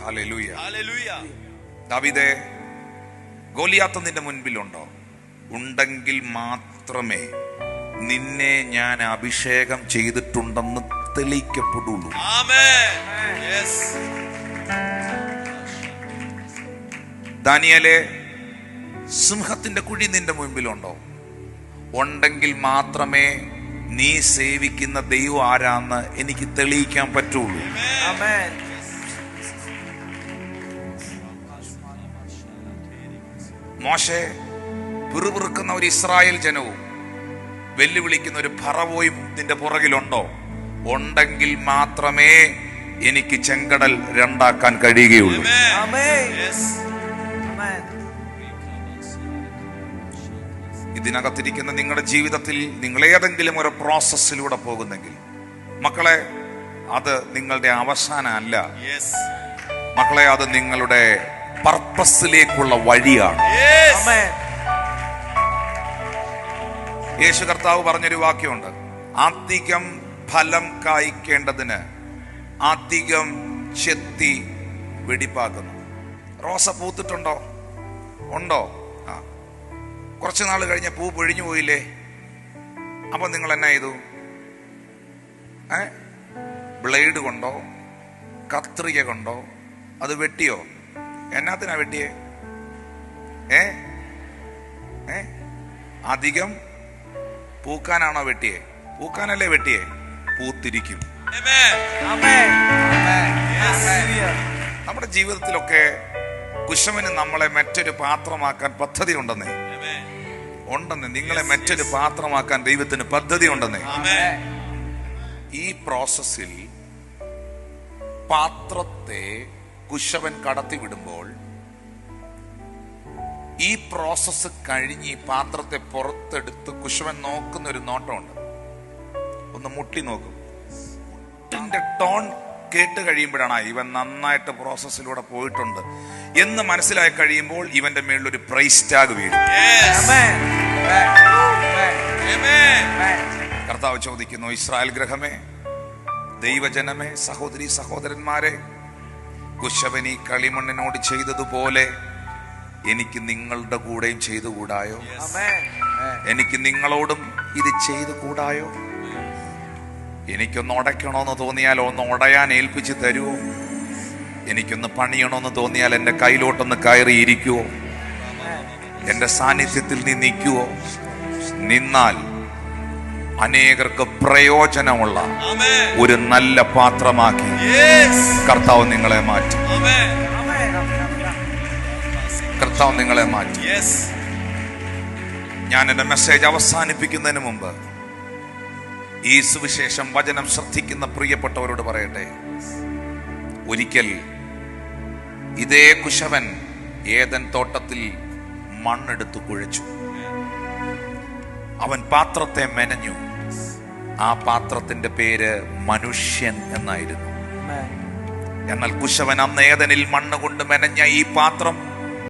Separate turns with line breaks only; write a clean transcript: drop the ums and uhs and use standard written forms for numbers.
Hallelujah. ദാവീദേ, Goliath നിന്റെ മുൻപിലുണ്ടോ? ഉണ്ടെങ്കിൽ മാത്രമേ നിന്നെ ഞാൻ അഭിഷേകം ചെയ്തിട്ടുണ്ടെന്ന് തെളിയിക്കപ്പെടുള്ളൂ. ദാനിയേലേ, സിംഹത്തിന്റെ കുഴി നിന്റെ മുൻപിലുണ്ടോ? ഉണ്ടെങ്കിൽ മാത്രമേ നീ സേവിക്കുന്ന ദൈവം ആരാന്ന് എനിക്ക് തെളിയിക്കാൻ പറ്റുള്ളൂ. മോശെ, പിറുപിറുക്കുന്ന ഒരു ഇസ്രായേൽ ജനവും വെല്ലുവിളിക്കുന്ന ഒരു ഫറവോയും നിന്റെ പുറകിലുണ്ടോ? ഉണ്ടെങ്കിൽ മാത്രമേ എനിക്ക് ചെങ്കടൽ രണ്ടാക്കാൻ കഴിയുകയുള്ളൂ. ഇതിനകത്തിരിക്കുന്ന നിങ്ങളുടെ ജീവിതത്തിൽ നിങ്ങൾ ഏതെങ്കിലും ഒരു പ്രോസസ്സിലൂടെ പോകുന്നെങ്കിൽ മക്കളെ, അത് നിങ്ങളുടെ അവസാനമല്ല മക്കളെ, അത് നിങ്ങളുടെ പർപ്പസിലേക്കുള്ള വഴിയാണ്. യേശു കർത്താവ് പറഞ്ഞൊരു വാക്യമുണ്ട്, അധികം ഫലം കായ്ക്കേണ്ടതിന് അധികം ചെത്തി വെടിപ്പാക്കുന്നു. റോസ പൂത്തിട്ടുണ്ടോ? ഉണ്ടോ? കുറച്ച് നാൾ കഴിഞ്ഞ പൂ പൊഴിഞ്ഞു പോയില്ലേ? അപ്പൊ നിങ്ങൾ എന്നാ ചെയ്തു? ബ്ലേഡ് കൊണ്ടോ കത്രിക കൊണ്ടോ അത് വെട്ടിയോ? എന്നാത്തിനാ വെട്ടിയേ? അധികം പൂക്കാനാണോ വെട്ടിയേ? പൂക്കാനല്ലേ വെട്ടിയേ? പൂത്തിരിക്കും. നമ്മുടെ ജീവിതത്തിലൊക്കെ കുശവന് നമ്മളെ മറ്റൊരു പാത്രമാക്കാൻ പദ്ധതി ഉണ്ടെന്നേ. നിങ്ങളെ മറ്റൊരു പാത്രമാക്കാൻ ദൈവത്തിന് പദ്ധതി ഉണ്ടെന്നേ. ഈ പ്രോസസ്സിൽ പാത്രത്തെ കുശവൻ കടത്തിവിടുമ്പോൾ ഈ പ്രോസസ്സ് കഴിഞ്ഞ് ഈ പാത്രത്തെ പുറത്തെടുത്ത് കുശവൻ നോക്കുന്ന ഒരു നോട്ടമുണ്ട്. ഒന്ന് മുട്ടി നോക്കും. ഇതിന്റെ ടോൺ കേട്ട് കഴിയുമ്പോഴാണ് ഇവൻ നന്നായിട്ട് പ്രോസസ്സിലൂടെ പോയിട്ടുണ്ട് എന്ന് മനസ്സിലായി കഴിയുമ്പോൾ ഇവന്റെ മേളിൽ ഒരു പ്രൈസ് ടാഗ് വീഴും. കർത്താവ് ചോദിക്കുന്നു, ഇസ്രായേൽ ഗൃഹമേ, ദൈവജനമേ, സഹോദരി സഹോദരന്മാരെ, കുശവൻ ഈ കളിമണ്ണിനോട് ചെയ്തതുപോലെ എനിക്ക് നിങ്ങളുടെ കൂടെയും ചെയ്തുകൂടായോ? എനിക്ക് നിങ്ങളോടും ഇത് ചെയ്തുകൂടായോ? എനിക്കൊന്ന് ഉടയ്ക്കണമെന്ന് തോന്നിയാൽ ഒന്ന് ഉടയാൻ ഏൽപ്പിച്ച് തരുമോ? എനിക്കൊന്ന് പണിയണമെന്ന് തോന്നിയാൽ എൻ്റെ കയ്യിലോട്ടൊന്ന് കയറിയിരിക്കുവോ? എൻ്റെ സാന്നിധ്യത്തിൽ നീ നിൽക്കുവോ? നിന്നാൽ അനേകർക്ക് പ്രയോജനമുള്ള ഒരു നല്ല പാത്രമാക്കി കർത്താവ് നിങ്ങളെ മാറ്റി. കർത്താവ് നിങ്ങളെ മാറ്റി. ഞാൻ എൻ്റെ മെസ്സേജ് അവസാനിപ്പിക്കുന്നതിന് മുമ്പ് ഈ സുവിശേഷം വചനം ശ്രദ്ധിക്കുന്ന പ്രിയപ്പെട്ടവരോട് പറയട്ടെ, ഒരിക്കൽ ഇതേ കുശവൻ ഏദൻ തോട്ടത്തിൽ മണ്ണെടുത്തു കുഴച്ചു. അവൻ പാത്രത്തെ മെനഞ്ഞു. ആ പാത്രത്തിന്റെ പേര് മനുഷ്യൻ എന്നായിരുന്നു. എന്നാൽ കുശവൻ അന്ന് ഏദനിൽ മണ്ണ് കൊണ്ട് മെനഞ്ഞ ഈ പാത്രം